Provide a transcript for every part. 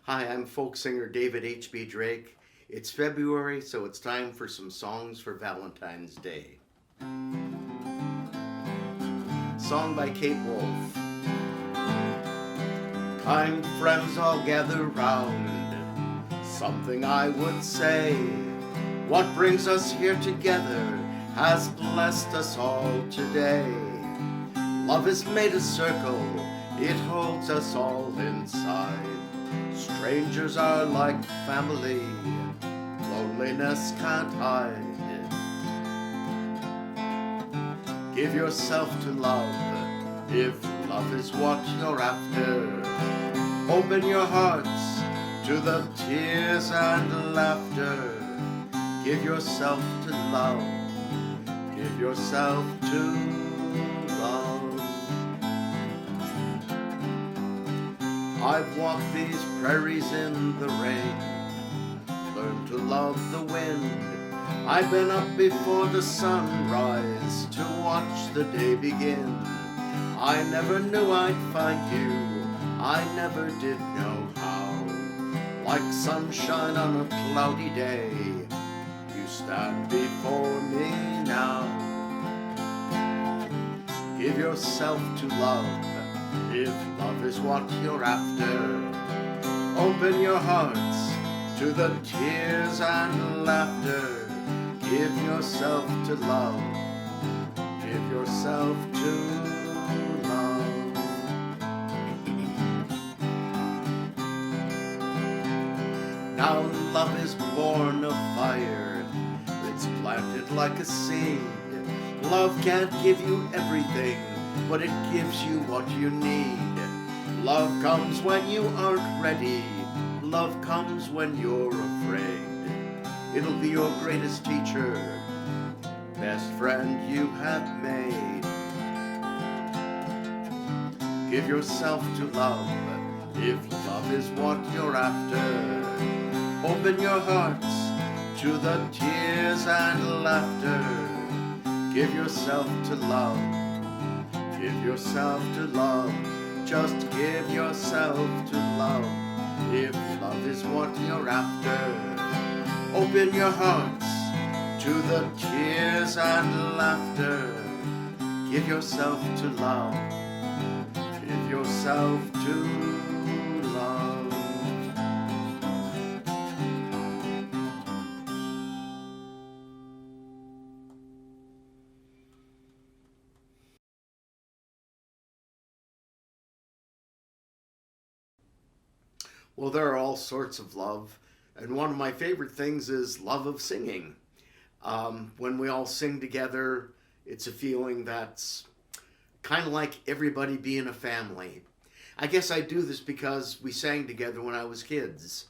Hi, I'm folk singer David H.B. Drake. It's February, so it's time for some songs for Valentine's Day. Song by Kate Wolf. Kind friends all gather round, something I would say. What brings us here together has blessed us all today. Love has made a circle, it holds us all inside. Strangers are like family, loneliness can't hide. Give yourself to love, if love is what you're after. Open your hearts to the tears and laughter. Give yourself to love, give yourself to love. I've walked these prairies in the rain, learned to love the wind. I've been up before the sunrise to watch the day begin. I never knew I'd find you, I never did know how. Like sunshine on a cloudy day, you stand before me now. Give yourself to love, if love is what you're after. Open your hearts to the tears and laughter. Give yourself to love, give yourself to love. Now love is born of fire, it's planted like a seed. Love can't give you everything, but it gives you what you need. Love comes when you aren't ready, love comes when you're afraid. It'll be your greatest teacher, best friend you have made. Give yourself to love, if love is what you're after. Open your hearts to the tears and laughter. Give yourself to love, give yourself to love. Just give yourself to love, if love is what you're after. Open your hearts to the tears and laughter. Give yourself to love, give yourself to love. Well, there are all sorts of love, and one of my favorite things is love of singing. When we all sing together, it's a feeling that's kind of like everybody being a family. I guess I do this because we sang together when I was kids.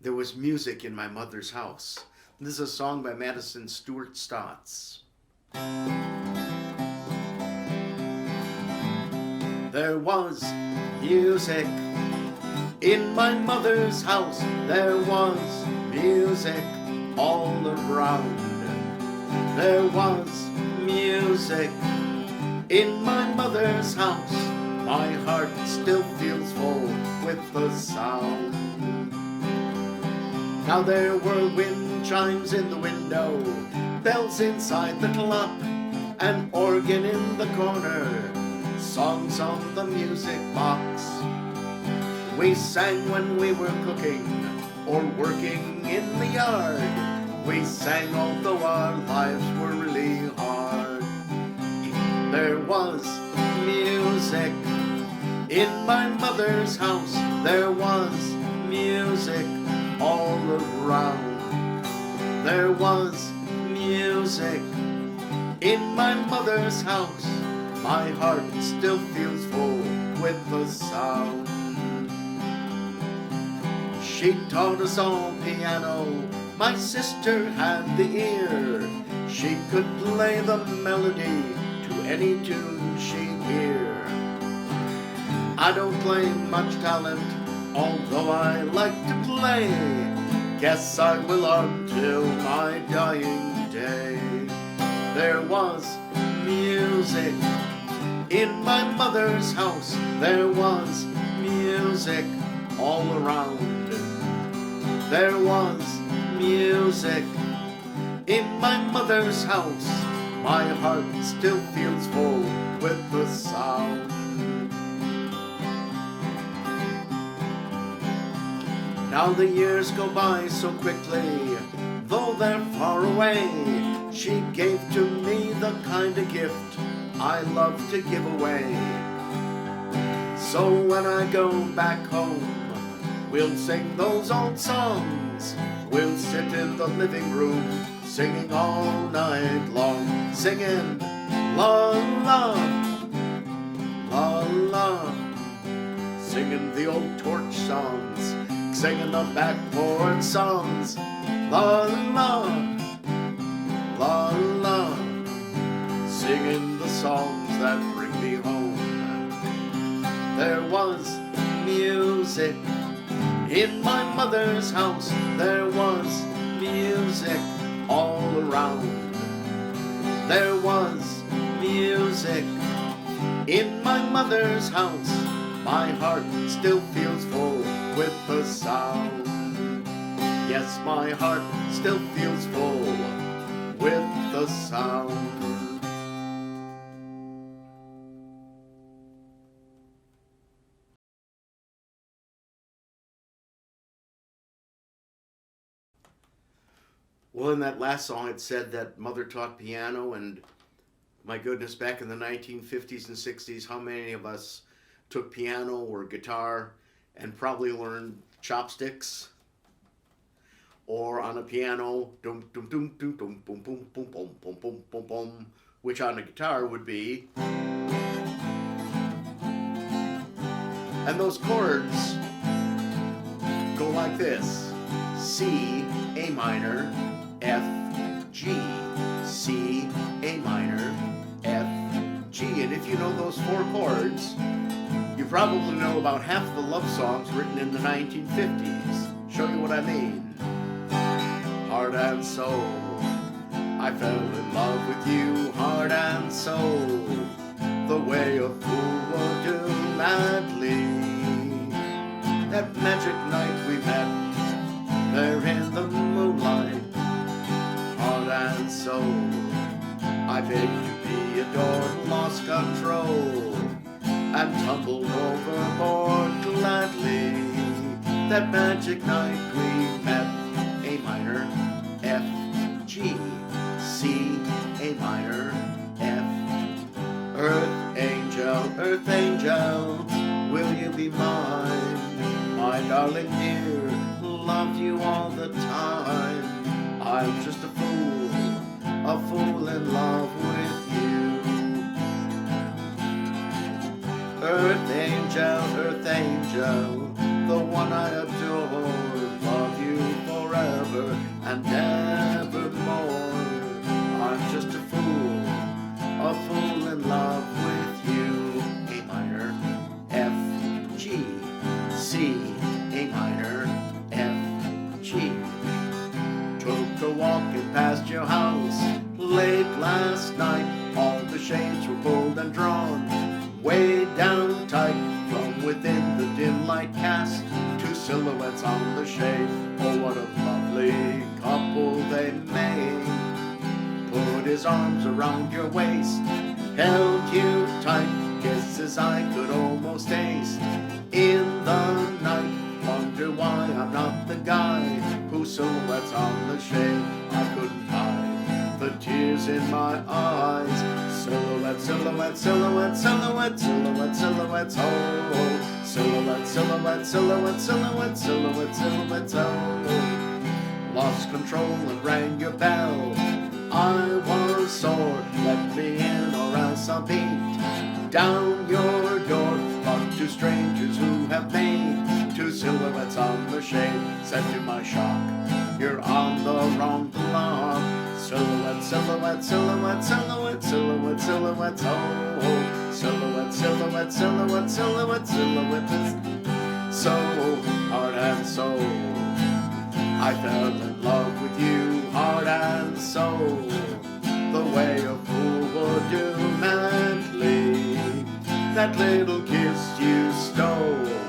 There was music in my mother's house. This is a song by Madison Stewart Stotts. There was music in my mother's house. There was music all around. There was music in my mother's house. My heart still feels full with the sound. Now there were wind chimes in the window, bells inside the clock, an organ in the corner, songs on the music box. We sang when we were cooking or working in the yard. We sang although our lives were really hard. There was music in my mother's house. There was music all around. There was music in my mother's house. My heart still feels full with the sound. She taught us all piano, my sister had the ear. She could play the melody to any tune she'd hear. I don't claim much talent, although I like to play. Guess I will until my dying day. There was music in my mother's house. There was music all around. there was music in my mother's house. My heart still feels full with the sound. Now the years go by so quickly, though they're far away. She gave to me the kind of gift I love to give away. So when I go back home, we'll sing those old songs. We'll sit in the living room, singing all night long, singing la la, la la, singing the old torch songs, singing the back porch songs, la la, la la, singing the songs that bring me home. There was music in my mother's house. There was music all around. There was music in my mother's house. My heart still feels full with the sound. Yes, my heart still feels full with the sound. Well, in that last song, it said that mother taught piano, and my goodness, back in the 1950s and 60s, how many of us took piano or guitar and probably learned chopsticks, or on a piano, dum dum dum dum dum boom boom boom boom boom boom boom boom, which on a guitar would be. And those chords go like this: C, A minor, F, G, C, A minor, F, G. And if you know those four chords, you probably know about half the love songs written in the 1950s. Show you what I mean. Heart and soul, I fell in love with you, heart and soul, the way a fool would do madly. That magic night we met, there in the moonlight, heart and soul, I begged to be adored, lost control, and tumbled overboard gladly. That magic night we met, A minor, F, G, C, A minor, F. Earth angel, will you be mine? My darling dear, love you all the time. I'm just a fool in love with you. Earth angel, the one I adore, love you forever and evermore. I'm just a fool in love with you. A minor, F, G, C, A minor, F, G. Took a walking past your house late last night. All the shades were pulled and drawn way down tight. From within the dim light cast two silhouettes on the shade. Oh, what a lovely couple they made. Put his arms around your waist, held you tight, kisses I could almost taste. In the night, wonder why I'm not the guy whose silhouette's on the shade. I couldn't hide the tears in my eyes. Silhouette, silhouette, silhouette, silhouette, silhouette, silhouette, oh. Silhouette, silhouette, silhouette, silhouette, silhouette, silhouette, oh. Lost control and rang your bell. I was sore, let me in or else I'll beat down your door. But two strangers who have made two silhouettes on the shade said to my shock, you're on the wrong block. Silhouette, silhouette, silhouette, silhouette, silhouette, silhouette, oh. Silhouette, silhouette, silhouette, silhouette, silhouette. So, heart and soul, I fell in love with you, heart and soul, the way a fool would do madly. That little kiss you stole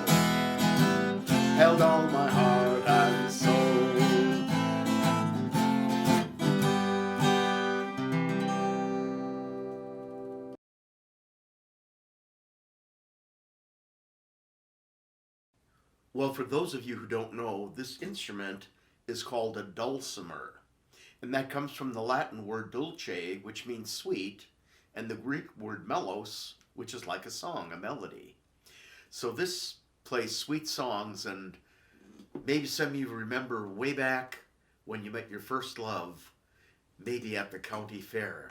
held all my heart and soul. Well, for those of you who don't know, this instrument is called a dulcimer. And that comes from the Latin word dulce, which means sweet, and the Greek word melos, which is like a song, a melody. So this plays sweet songs, and maybe some of you remember way back when you met your first love, maybe at the county fair.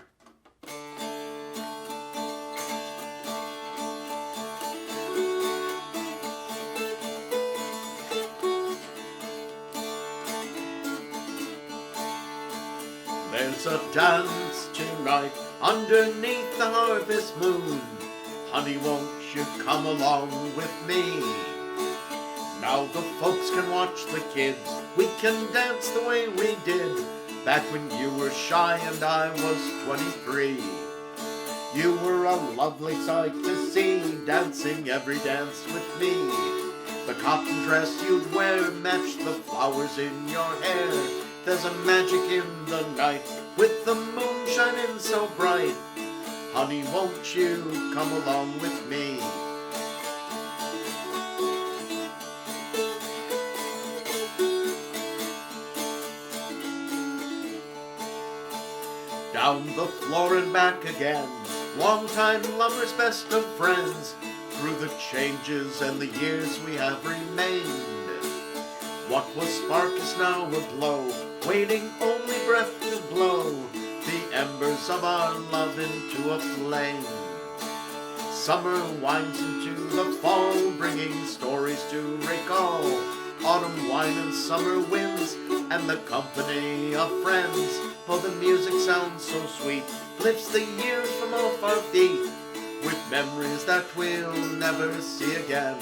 There's a dance tonight underneath the harvest moon. Honey, won't you come along with me? Now the folks can watch the kids. We can dance the way we did back when you were shy and I was 23. You were a lovely sight to see, dancing every dance with me. The cotton dress you'd wear matched the flowers in your hair. There's a magic in the night with the moon shining so bright. Honey, won't you come along with me? Down the floor and back again, long-time lovers, best of friends. Through the changes and the years we have remained. What was spark is now aglow, waiting only breath to blow the embers of our love into a flame. Summer winds into the fall, bringing stories to recall. Autumn wine and summer winds, and the company of friends. Oh, the music sounds so sweet, lifts the years from off our feet, with memories that we'll never see again.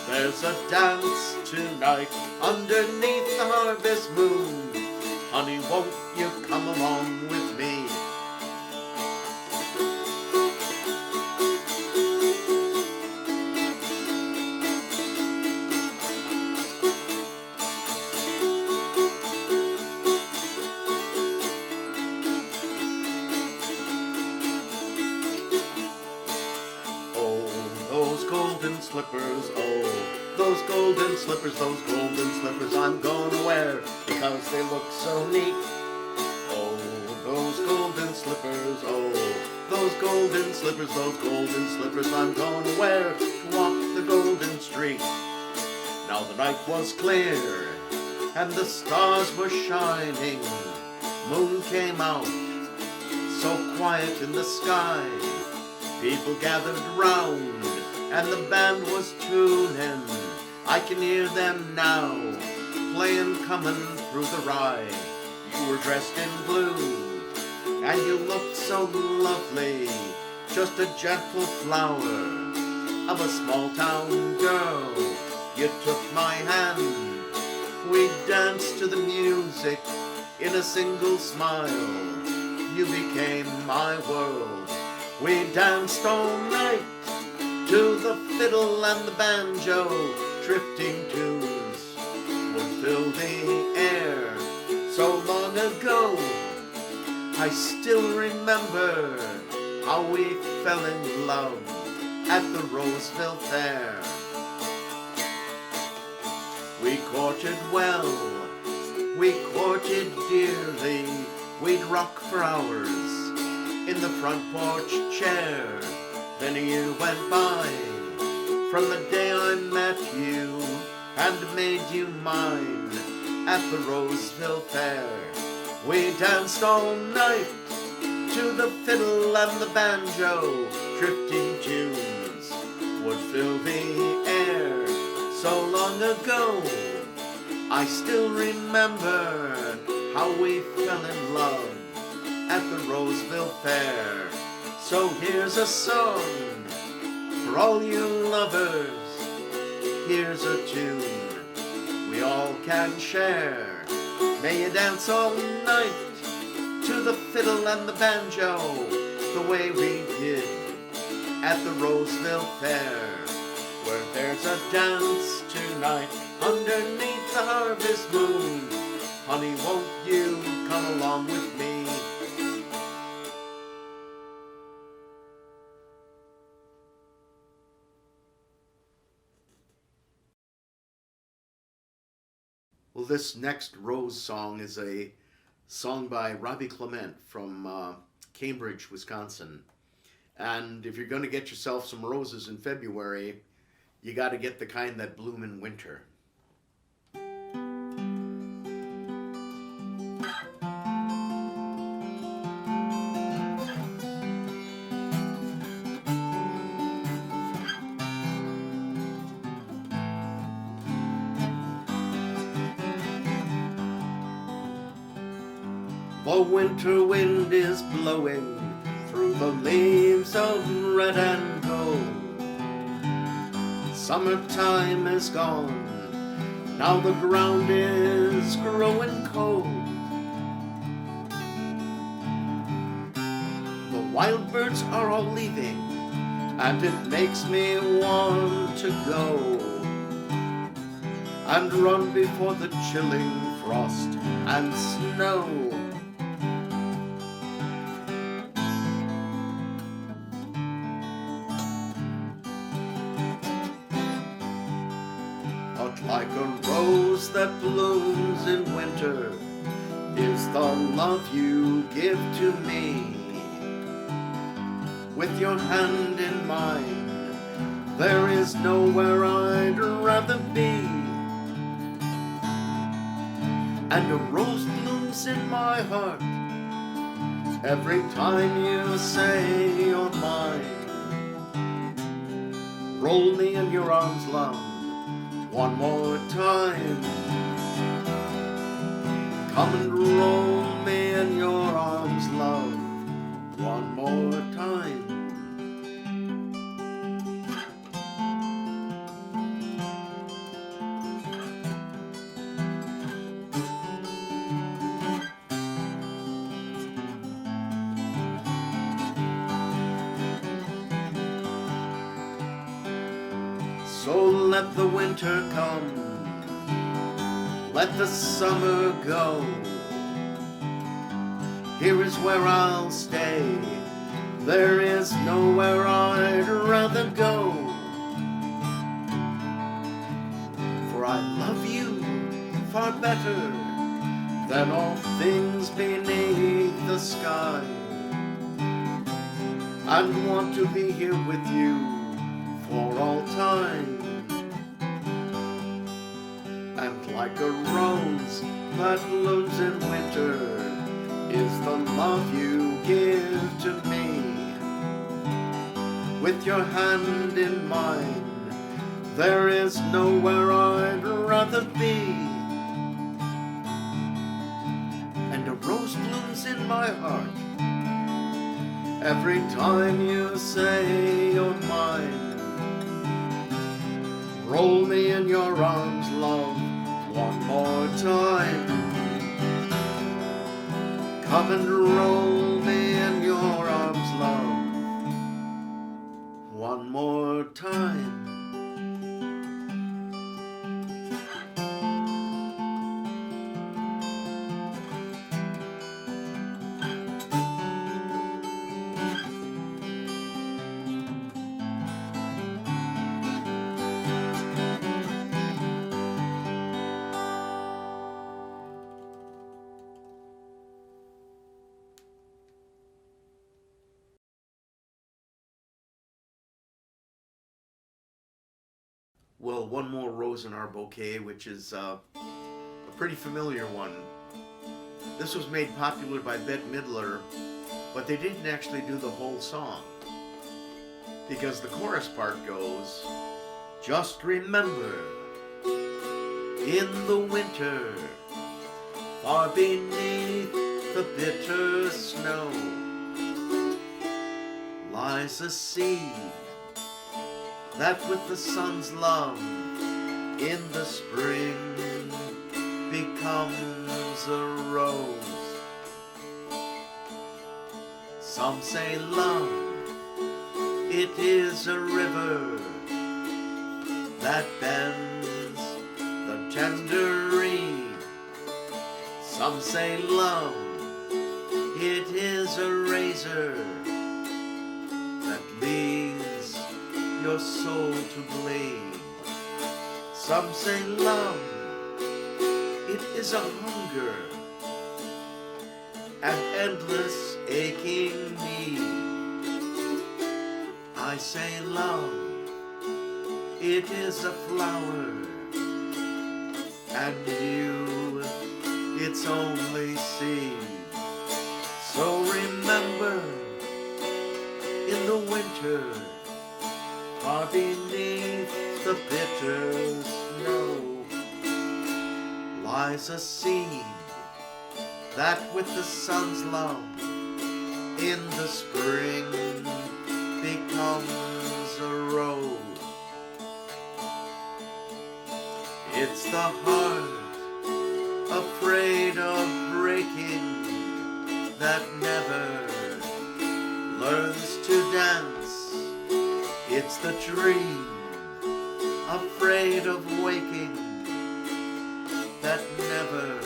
There's a dance tonight underneath the harvest moon. Honey, won't you come along with me? Golden slippers, oh, those golden slippers I'm gonna wear because they look so neat. Oh, those golden slippers, oh, those golden slippers I'm gonna wear to walk the golden street. Now the night was clear and the stars were shining. Moon came out, so quiet in the sky. People gathered round and the band was tuning. I can hear them now, playing Coming Through the Rye. You were dressed in blue, and you looked so lovely, just a gentle flower of a small town girl. You took my hand, we danced to the music in a single smile. You became my world. We danced all night to the fiddle and the banjo, drifting tunes would fill the air. So long ago, I still remember how we fell in love at the Roseville fair. We courted well, we courted dearly, we'd rock for hours in the front porch chair. Then a year went by from the day I met you and made you mine at the Roseville fair. We danced all night to the fiddle and the banjo, drifting tunes would fill the air. So long ago, I still remember how we fell in love at the Roseville fair. So here's a song for all you lovers. Here's a tune we all can share. May you dance all night to the fiddle and the banjo, the way we did at the Roseville fair. Where there's a dance tonight underneath the harvest moon. Honey, won't you come along with me? Well, this next Rose song is a song by Robbie Clement from Cambridge, Wisconsin. And if you're going to get yourself some roses in February, you got to get the kind that bloom in winter. The winter wind is blowing through the leaves of red and gold. Summertime is gone, now the ground is growing cold. The wild birds are all leaving, and it makes me want to go and run before the chilling frost and snow. Like a rose that blooms in winter is the love you give to me. With your hand in mine, there is nowhere I'd rather be. And a rose blooms in my heart every time you say you're mine. Roll me in your arms, love, one more time. Come and roll me in your arms, love, one more time. So let the winter come, let the summer go. Here is where I'll stay, there is nowhere I'd rather go. For I love you far better than all things beneath the sky, and want to be here with you for all time. And like a rose that blooms in winter is the love you give to me. With your hand in mine, there is nowhere I'd rather be. And a rose blooms in my heart every time you say you're mine. Roll me in your arms, love, one more time. Come and roll me in your arms, love, one more time. Well, one more rose in our bouquet, which is a pretty familiar one. This was made popular by Bette Midler, but they didn't actually do the whole song, because the chorus part goes, just remember, in the winter, far beneath the bitter snow, lies a seed that with the sun's love in the spring becomes a rose. Some say love, it is a river that bends the tender reed. Some say love, it is a razor that leaves your soul to bleed. Some say love, is a hunger, an endless aching need. I say love, it is a flower, and you, its only seed. So remember, in the winter, far beneath the bitter snow, lies a seed that with the sun's love in the spring becomes a rose. It's the heart afraid of breaking that never learns to dance. It's the dream afraid of waking that never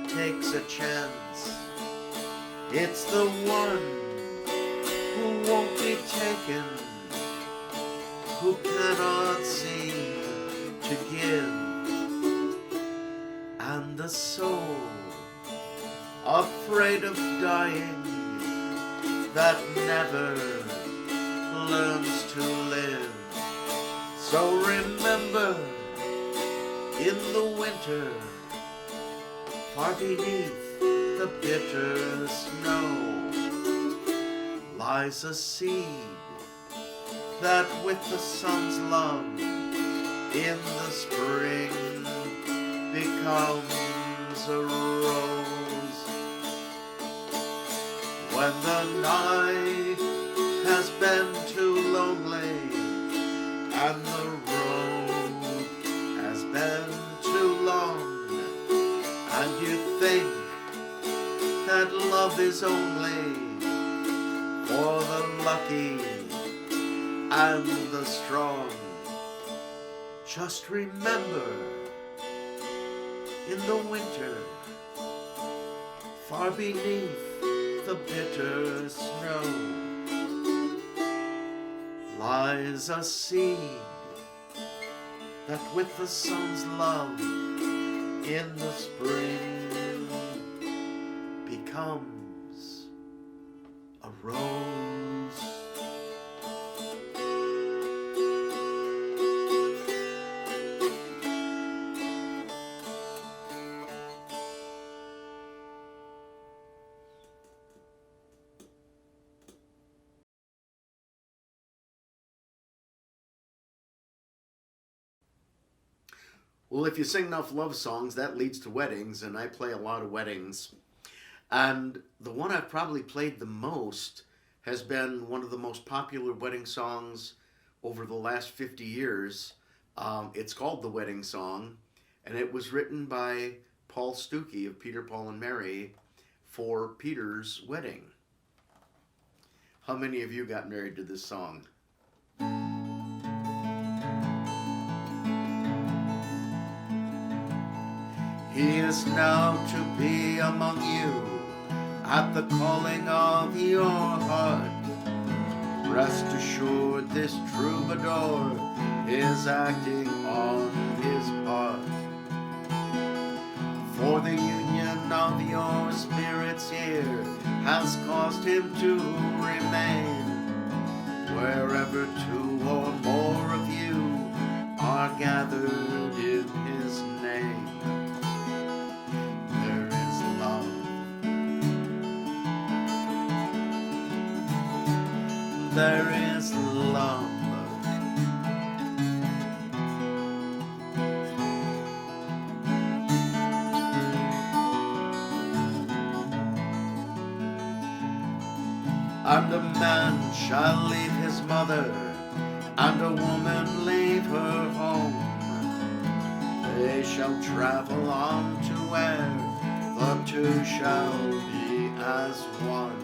takes a chance. It's the one who won't be taken, who cannot seem to give, and the soul afraid of dying that never learns to live. So remember, in the winter, far beneath the bitter snow, lies a seed that with the sun's love in the spring becomes a rose. When the night has been too lonely and the road has been too long, and you think that love is only for the lucky and the strong, just remember, in the winter, far beneath the bitter snow, lies a seed that with the sun's love in the spring becomes a rose. Well, if you sing enough love songs, that leads to weddings, and I play a lot of weddings. And the one I've probably played the most has been one of the most popular wedding songs over the last 50 years. It's called The Wedding Song, and it was written by Paul Stuckey of Peter, Paul, and Mary for Peter's wedding. How many of you got married to this song? He is now to be among you at the calling of your heart. Rest assured this troubadour is acting on his part. For the union of your spirits here has caused him to remain. Wherever two or more of you are gathered in his name. There is love. And a man shall leave his mother, and a woman leave her home. They shall travel on to where the two shall be as one.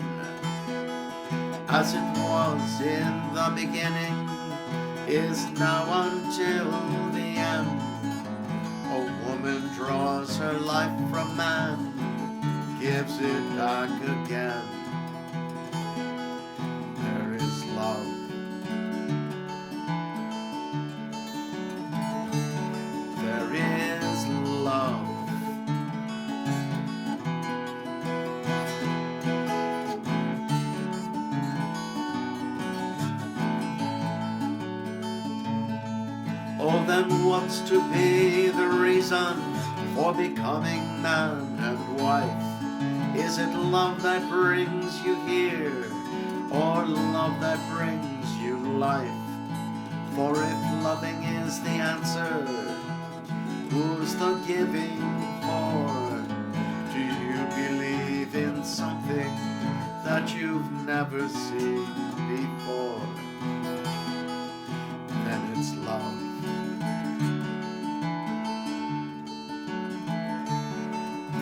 As it was in the beginning, is now until the end. A woman draws her life from man, gives it back again. There is love. There is love. then what's to be the reason for becoming man and wife? Is it love that brings you here, or love that brings you life? For if loving is the answer, who's the giving for? Do you believe in something that you've never seen before? Then it's love.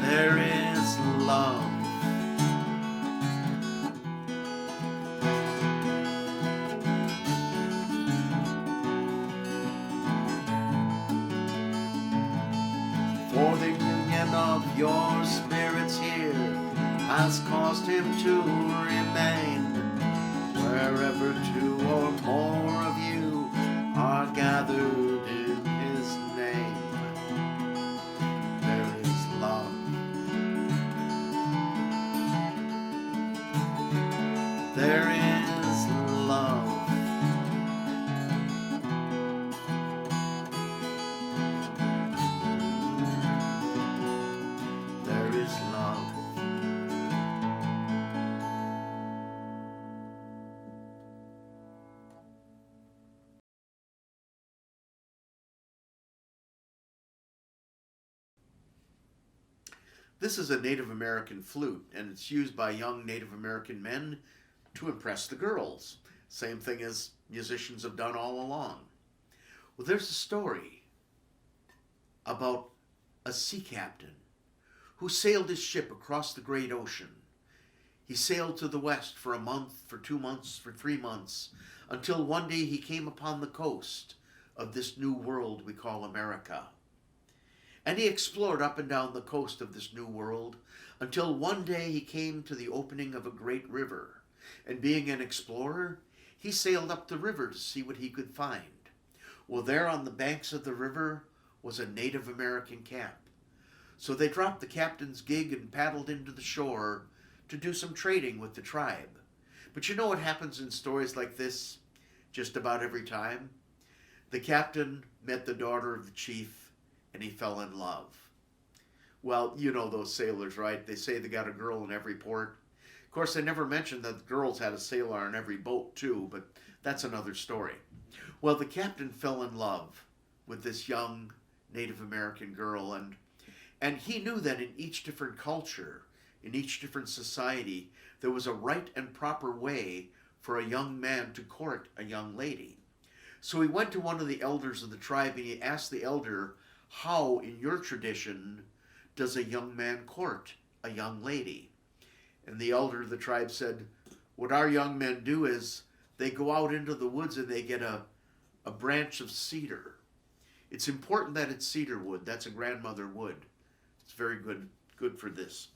There is love. For the union of your spirits here has caused him to remain. Wherever two or more of you are gathered in his name, there is love. There is love. There is love. This is a Native American flute, and it's used by young Native American men to impress the girls. Same thing as musicians have done all along. Well, there's a story about a sea captain who sailed his ship across the great ocean. He sailed to the west for a month, for 2 months, for 3 months, until one day he came upon the coast of this new world we call America. And he explored up and down the coast of this new world until one day he came to the opening of a great river. And being an explorer, he sailed up the river to see what he could find. Well, there on the banks of the river was a Native American camp. So they dropped the captain's gig and paddled into the shore to do some trading with the tribe. But you know what happens in stories like this just about every time? The captain met the daughter of the chief, and he fell in love. Well, you know those sailors, right? They say they got a girl in every port. Of course, they never mentioned that the girls had a sailor on every boat too, but that's another story. Well, the captain fell in love with this young Native American girl, and he knew that in each different culture, in each different society, there was a right and proper way for a young man to court a young lady. So he went to one of the elders of the tribe and he asked the elder, how, in your tradition, does a young man court a young lady? And the elder of the tribe said, what our young men do is they go out into the woods and they get a branch of cedar. It's important that it's cedar wood. That's a grandmother wood. It's very good for this.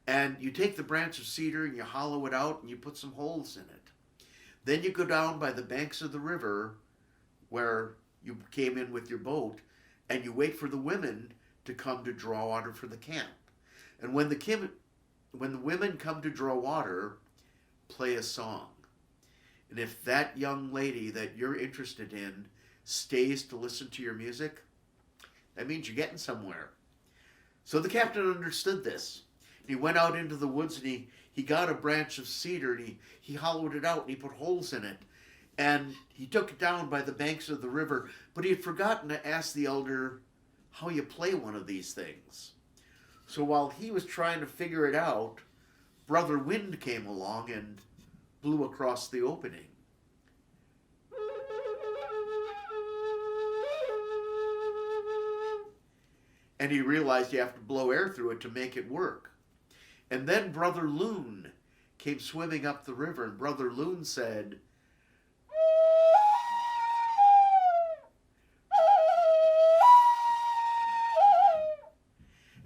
And you take the branch of cedar and you hollow it out and you put some holes in it. Then you go down by the banks of the river where you came in with your boat, and you wait for the women to come to draw water for the camp. And when the women come to draw water, play a song. And if that young lady that you're interested in stays to listen to your music, that means you're getting somewhere. So the captain understood this. He went out into the woods and he got a branch of cedar and he hollowed it out and he put holes in it. And he took it down by the banks of the river, but he had forgotten to ask the elder how you play one of these things. So while he was trying to figure it out, Brother Wind came along and blew across the opening. And he realized you have to blow air through it to make it work. And then Brother Loon came swimming up the river, and Brother Loon said,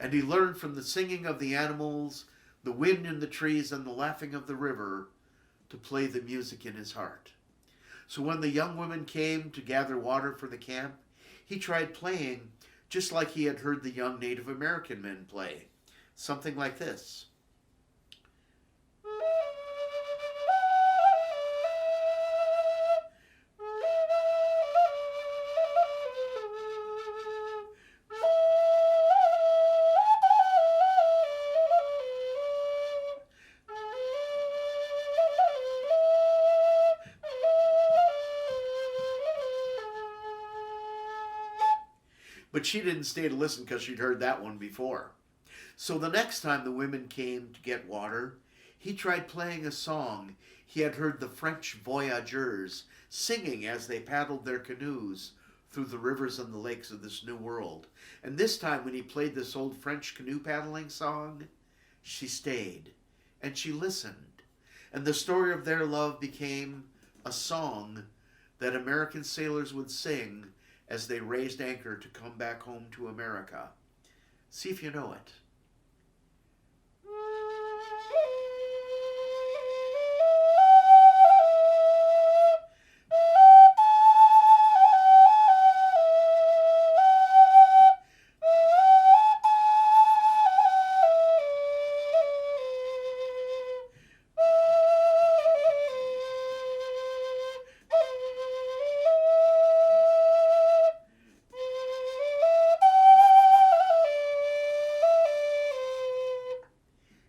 and he learned from the singing of the animals, the wind in the trees, and the laughing of the river to play the music in his heart. So when the young women came to gather water for the camp, he tried playing just like he had heard the young Native American men play. Something like this. But she didn't stay to listen because she'd heard that one before. So the next time the women came to get water, he tried playing a song he had heard the French voyageurs singing as they paddled their canoes through the rivers and the lakes of this new world. And this time when he played this old French canoe paddling song, she stayed and she listened. And the story of their love became a song that American sailors would sing as they raised anchor to come back home to America. See if you know it.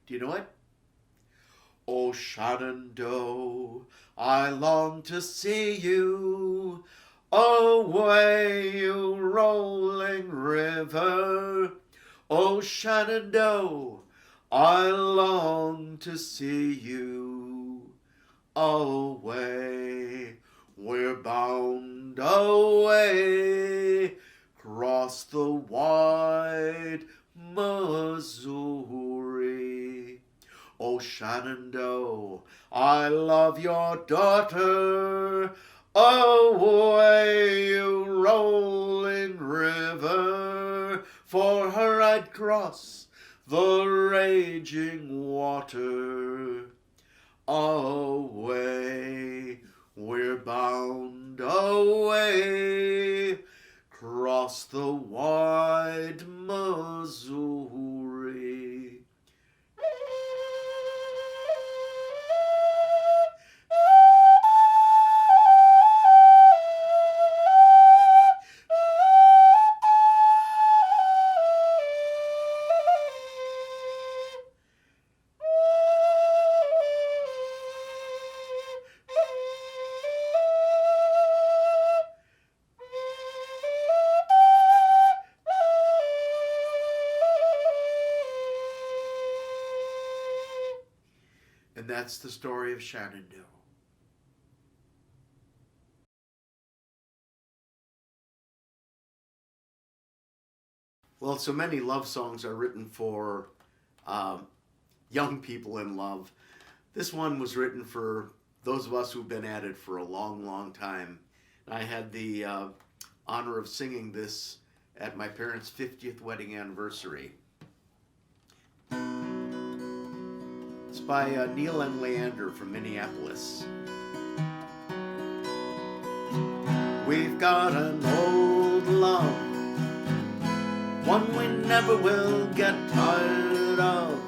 Do you know it? Oh, Shenandoah, I long to see you away, you rolling river. Oh, Shenandoah, I long to see you away. We're bound away across the wide Missouri. Oh, Shenandoah, I love your daughter. Away, you rolling river. For her I'd cross the raging water. Away, we're bound away across the wide Missouri. And that's the story of Shenandoah. Well, so many love songs are written for young people in love. This one was written for those of us who've been at it for a long, long time. I had the honor of singing this at my parents' 50th wedding anniversary. It's by Neil and Leander from Minneapolis. We've got an old love, one we never will get tired of,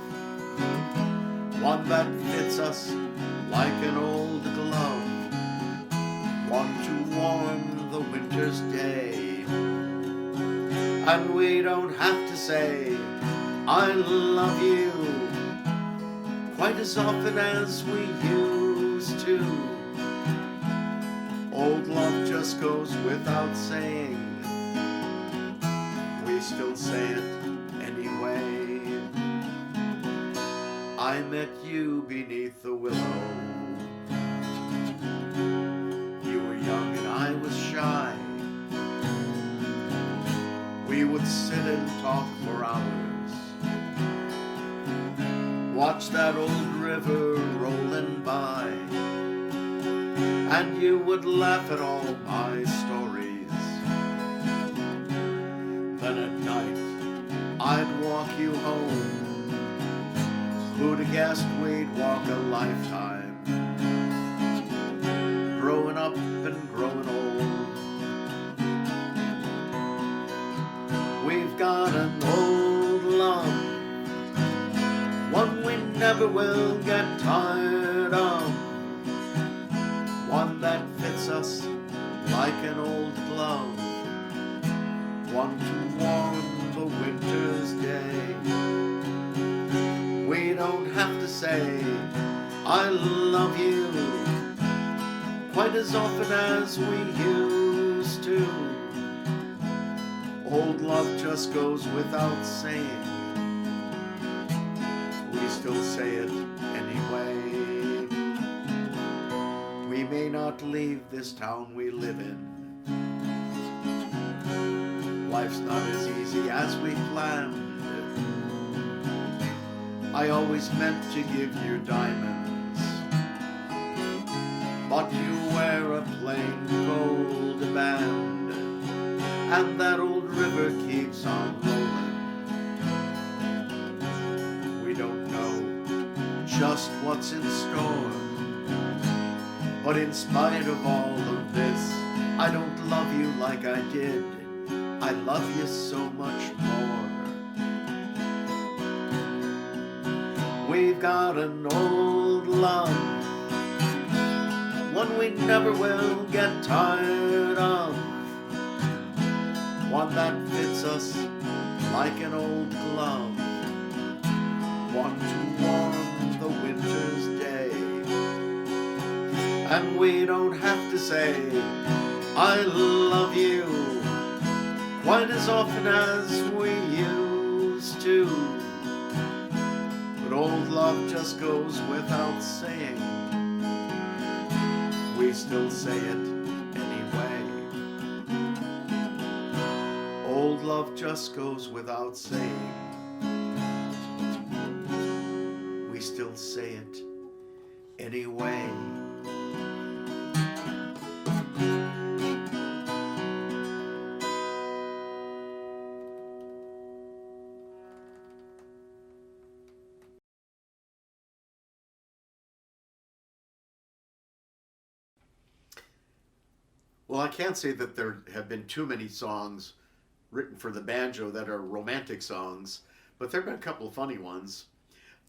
one that fits us like an old glove, one to warm the winter's day. And we don't have to say, I love you, quite as often as we used to. Old love just goes without saying, we still say it anyway. I met you beneath the willow. You were young and I was shy. We would sit and talk for hours, watch that old river rolling by, and you would laugh at all my stories. Then at night I'd walk you home. Who'd have guessed we'd walk a lifetime, growing up and growing old. We've got an old love, one we never will get tired of, one that fits us like an old glove, one to warm the winter's day. We don't have to say, I love you, quite as often as we used to. Old love just goes without saying. We still say it anyway. We may not leave this town we live in. Life's not as easy as we planned. I always meant to give you diamonds, but you wear a plain gold band, and that old river keeps on rolling. We don't know just what's in store, but in spite of all of this, I don't love you like I did. I love you so much more. We've got an old love, one we never will get tired of, one that fits us like an old glove, one to warm the winter's day. And we don't have to say, I love you, quite as often as we used to. But old love just goes without saying. We still say it anyway. Old love just goes without saying. We still say it anyway. Well, I can't say that there have been too many songs written for the banjo that are romantic songs, but there have been a couple of funny ones.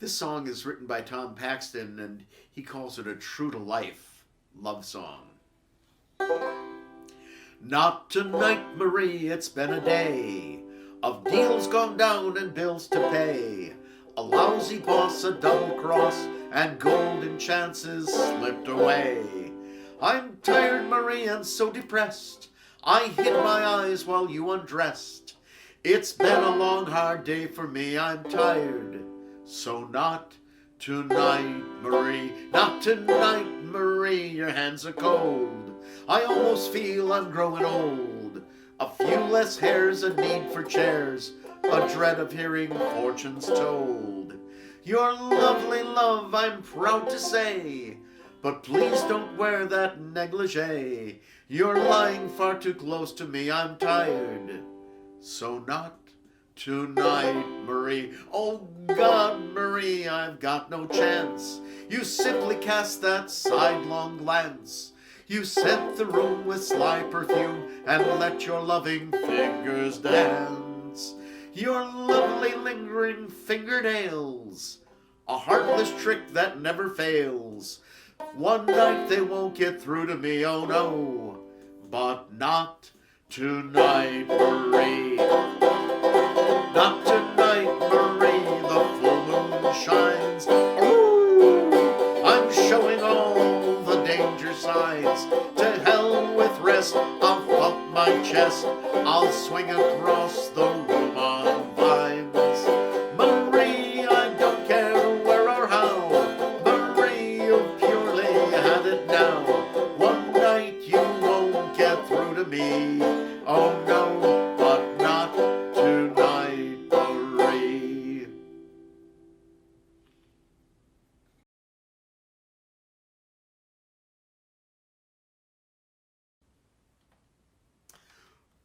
This song is written by Tom Paxton, and he calls it a true-to-life love song. Not tonight, Marie, it's been a day of deals gone down and bills to pay. A lousy boss, a double cross, and golden chances slipped away. I'm tired, Marie, and so depressed, I hid my eyes while you undressed. It's been a long, hard day for me, I'm tired. So not tonight, Marie, not tonight, Marie, your hands are cold. I almost feel I'm growing old. A few less hairs, a need for chairs, a dread of hearing fortunes told. You're lovely, love, I'm proud to say, but please don't wear that negligee. You're lying far too close to me, I'm tired. So not tonight, Marie. Oh God, Marie, I've got no chance. You simply cast that sidelong glance. You scent the room with sly perfume and let your loving fingers dance. Your lovely lingering fingernails, a heartless trick that never fails. One night they won't get through to me, oh no, but not tonight, Marie. Not tonight, Marie, the full moon shines. Ooh, I'm showing all the danger signs. To hell with rest, I'll thump my chest. I'll swing across the room on vines. Marie, I don't care where or how. Marie, you've purely had it now. One night you won't get through to me. Oh no, but not tonight, Marie.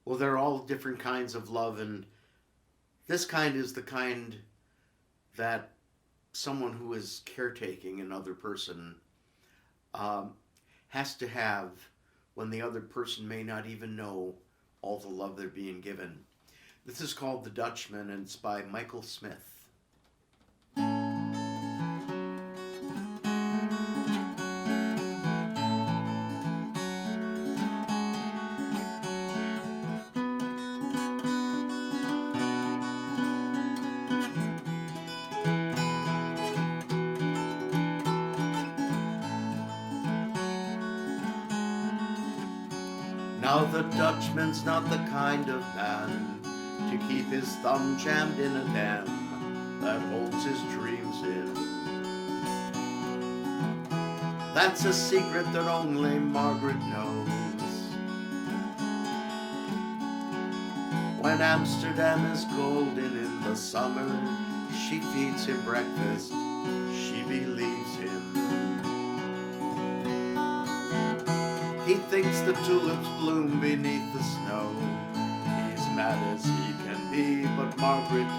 Well, there are all different kinds of love, and this kind is the kind that someone who is caretaking another person has to have when the other person may not even know all the love they're being given. This is called The Dutchman, and it's by Michael Smith. Now the Dutchman's not the kind of man to keep his thumb jammed in a dam that holds his dreams in. That's a secret that only Margaret knows. When Amsterdam is golden in the summer, she feeds him breakfast, she believes him. He thinks the tulips bloom beneath the snow. He's mad as he can be, but Margaret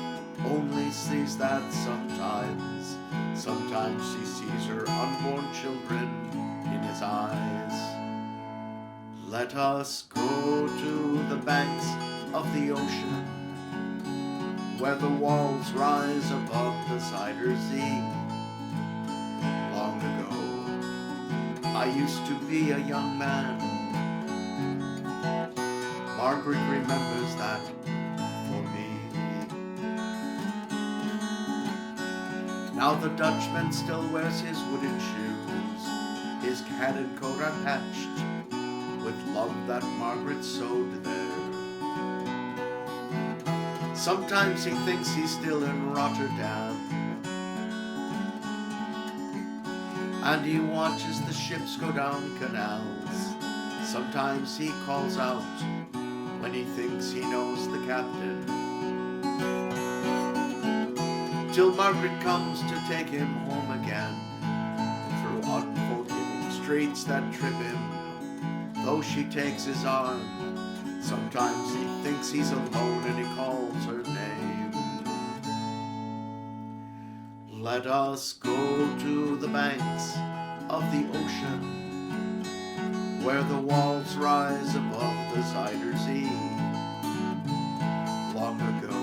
only sees that sometimes. Sometimes she sees her unborn children in his eyes. Let us go to the banks of the ocean, where the walls rise above the Zuyder Zee. Long ago, I used to be a young man. Margaret remembers that for me. Now the Dutchman still wears his wooden shoes. His hat and coat are patched with love that Margaret sewed there. Sometimes he thinks he's still in Rotterdam, and he watches the ships go down canals. Sometimes he calls out when he thinks he knows the captain, till Margaret comes to take him home again, through unforgiving streets that trip him, though she takes his arm. Sometimes he thinks he's alone and he calls her name. Let us go to the banks of the ocean, where the walls rise above the Zuyder Zee. Long ago,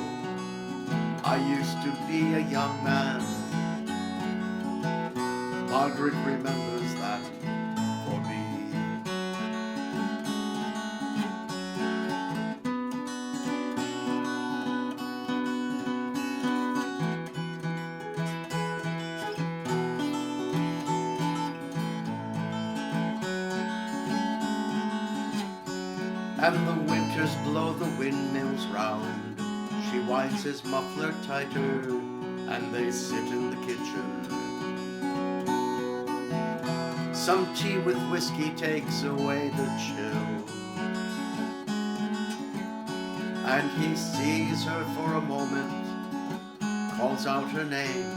I used to be a young man. Margaret remembers that for me. And the winters blow the windmills round. She winds his muffler tighter, and they sit in the kitchen. Some tea with whiskey takes away the chill, and he sees her for a moment, calls out her name.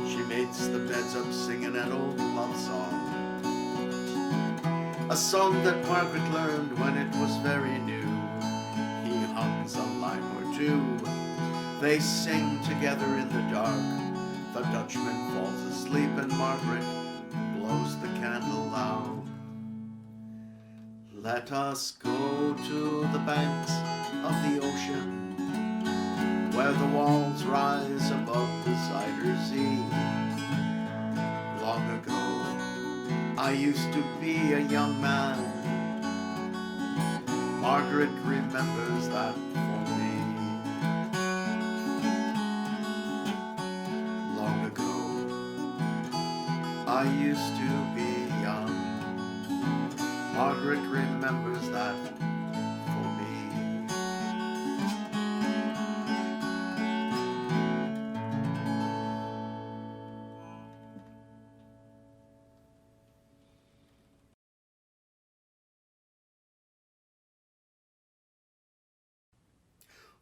She makes the beds up singing an old love song, a song that Margaret learned when it was very new. He hums a line or two. They sing together in the dark. The Dutchman falls asleep and Margaret blows the candle out. Let us go to the banks of the ocean, where the walls rise above the Zuyder Zee. Long ago, I used to be a young man. Margaret remembers that for me. Long ago, I used to be young. Margaret remembers that for me.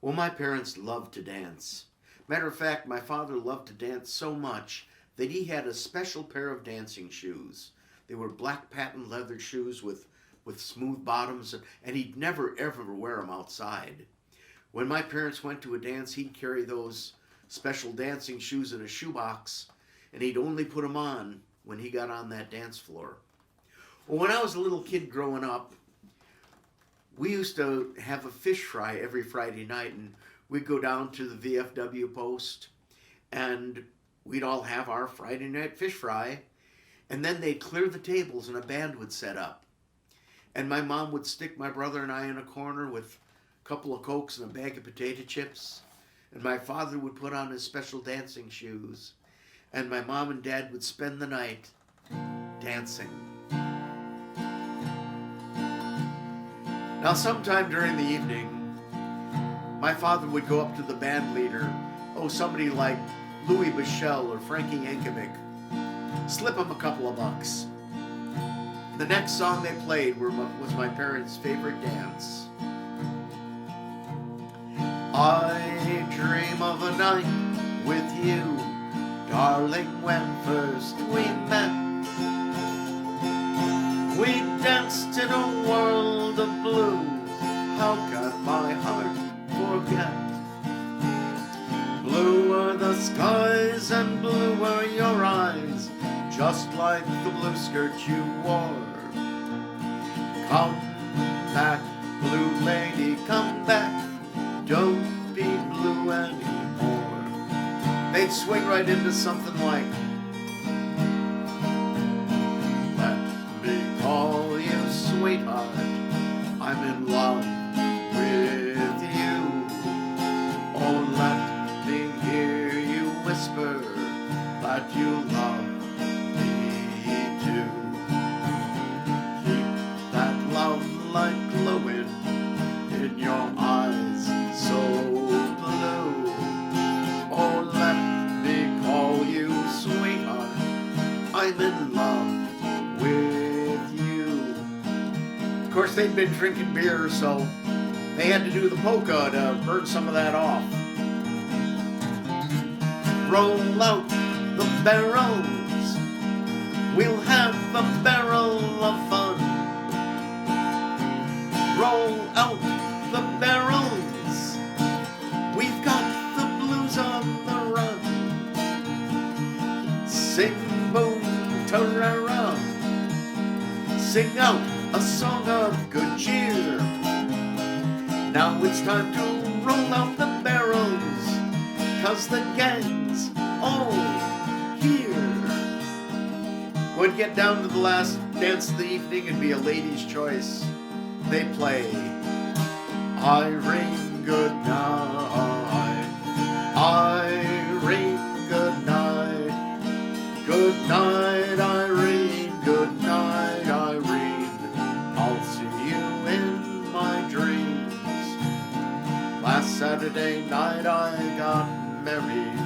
Well, my parents loved to dance. Matter of fact, my father loved to dance so much that he had a special pair of dancing shoes. They were black patent leather shoes with smooth bottoms, and he'd never ever wear them outside. When my parents went to a dance, he'd carry those special dancing shoes in a shoebox, and he'd only put them on when he got on that dance floor. Well, when I was a little kid growing up, we used to have a fish fry every Friday night, and we'd go down to the VFW post, and we'd all have our Friday night fish fry, and then they'd clear the tables and a band would set up. And my mom would stick my brother and I in a corner with a couple of Cokes and a bag of potato chips, and my father would put on his special dancing shoes, and my mom and dad would spend the night dancing. Now, sometime during the evening, my father would go up to the band leader, somebody like Louis Bichelle or Frankie Yankovic, slip him a couple of bucks. The next song they played was my parents' favorite dance. I dream of a night with you, darling, when first we met. We danced in a world of blue, how can my heart forget? Blue are the skies and blue are your eyes, just like the blue skirt you wore. Come back, blue lady, come back, don't be blue anymore. They'd swing right into something like, let me call you sweetheart, I'm in love with you. Oh, let me hear you whisper that you love me too. Keep that love light glowing in your eyes so blue. Oh, let me call you sweetheart, I'm in love with you. Of course, they'd been drinking beer, so they had to do the polka to burn some of that off. Roll out the barrels, we'll have a barrel of fun. Roll out the barrels, we've got the blues on the run. Sing boom tarara, sing out a song of good cheer. Now it's time to roll out the barrels, 'cause the gang's all here. When it get down to the last dance of the evening, it'd be a lady's choice. They play Irene, good night, Irene, good night, good night, Irene, good night, Irene, I'll see you in my dreams. Last Saturday night I got married,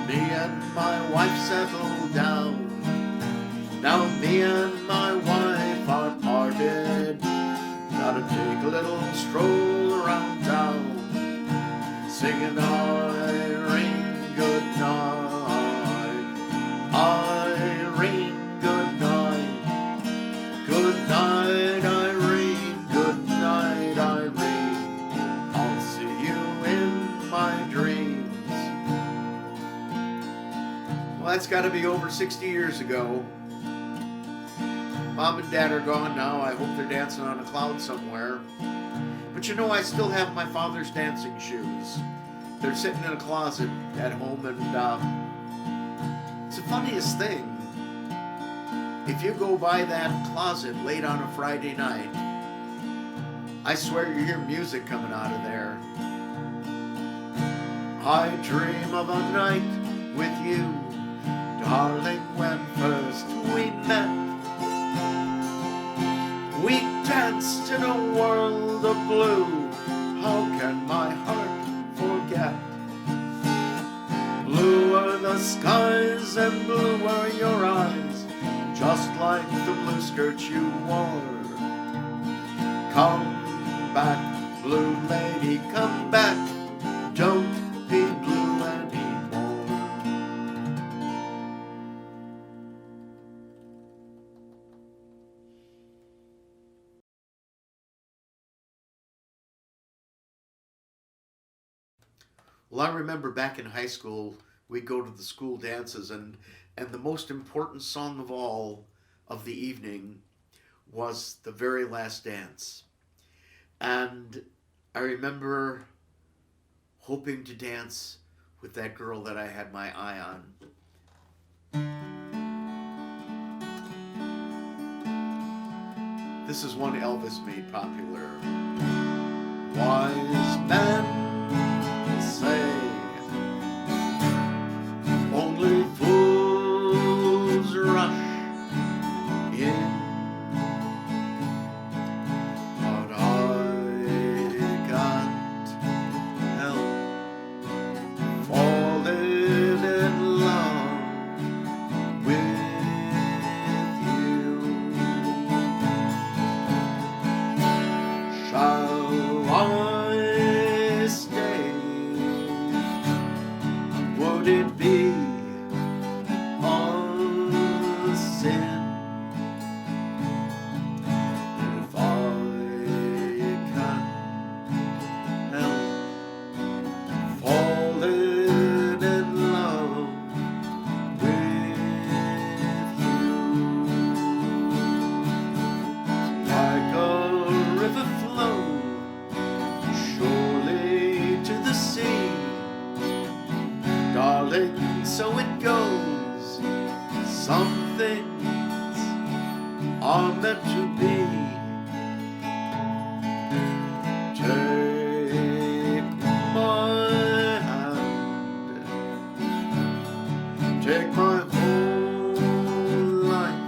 me and my wife settled down. Now me and my wife are parted, gotta take a little stroll around town, singing Irene, good night, Irene, good night, good night, Irene, good night, Irene, I'll see you in my dreams. Well, that's gotta be over 60 years ago. Mom and Dad are gone now. I hope they're dancing on a cloud somewhere. But you know, I still have my father's dancing shoes. They're sitting in a closet at home, and it's the funniest thing. If you go by that closet late on a Friday night, I swear you hear music coming out of there. I dream of a night with you, darling, when first we met. We danced in a world of blue, how can my heart forget? Blue are the skies and blue are your eyes, just like the blue skirt you wore. Come back, blue lady, come back, don't be blue anymore. Well, I remember back in high school, we'd go to the school dances, and the most important song of all of the evening was The Very Last Dance. And I remember hoping to dance with that girl that I had my eye on. This is one Elvis made popular. Wise men say only fools rush in, but I got Darling, so it goes. Some things are meant to be. Take my hand, take my whole life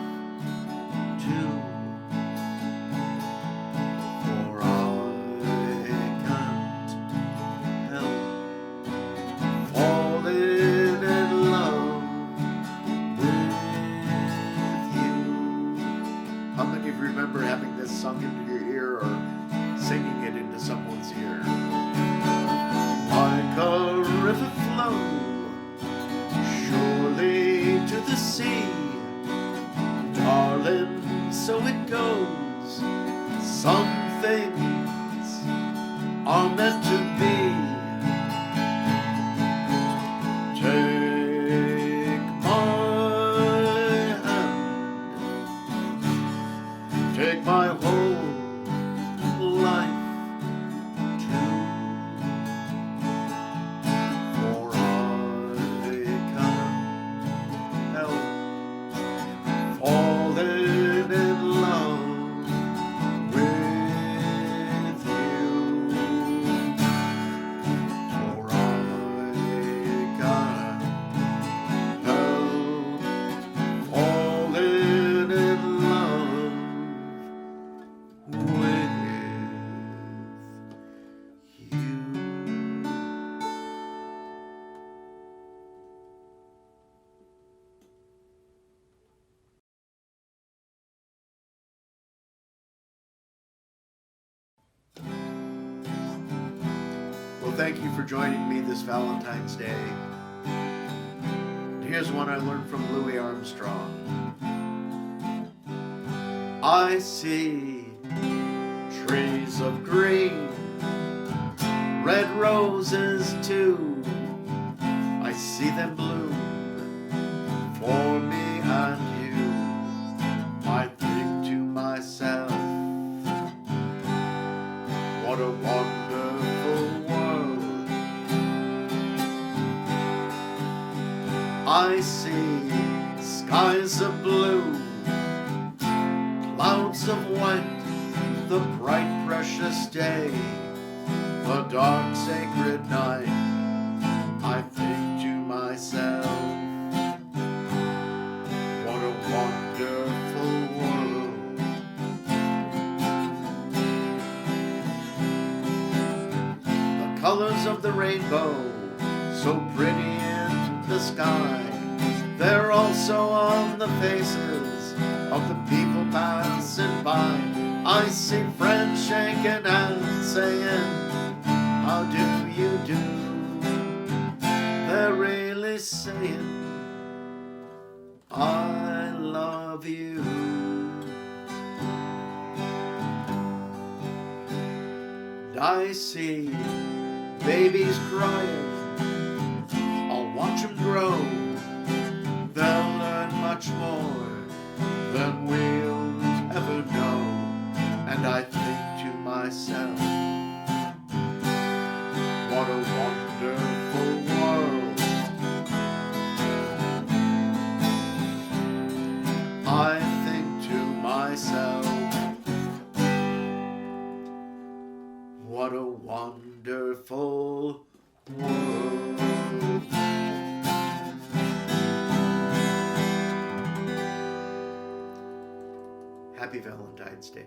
too, for I can't help falling in love with you. How many of you remember having this sung into your ear or singing it into someone's ear? Like a river flow surely to the sea, darling, so it goes. Some things are meant to be. Take my hand, take my whole life too, for I can't help falling in love with you, for I can't help falling in love with you. Well, thank you for joining me this Valentine's Day. Here's one I learned from Louis Armstrong. I see trees of green, red roses too. I see them bloom for me and you. I think to myself, what a wonderful world. I see skies of blue, clouds of white, the bright precious day, the dark sacred night. I think to myself, what a wonderful world. The colors of the rainbow, so pretty in the sky, they're also on the faces of the people passing by. I see friends shaking hands saying, how do you do? They're really saying, I love you. And I see babies crying, I'll watch them grow. They'll learn much more than we'll ever know. And I think to myself, what a wonderful world. I think to myself, what a wonderful world. Happy Valentine's Day.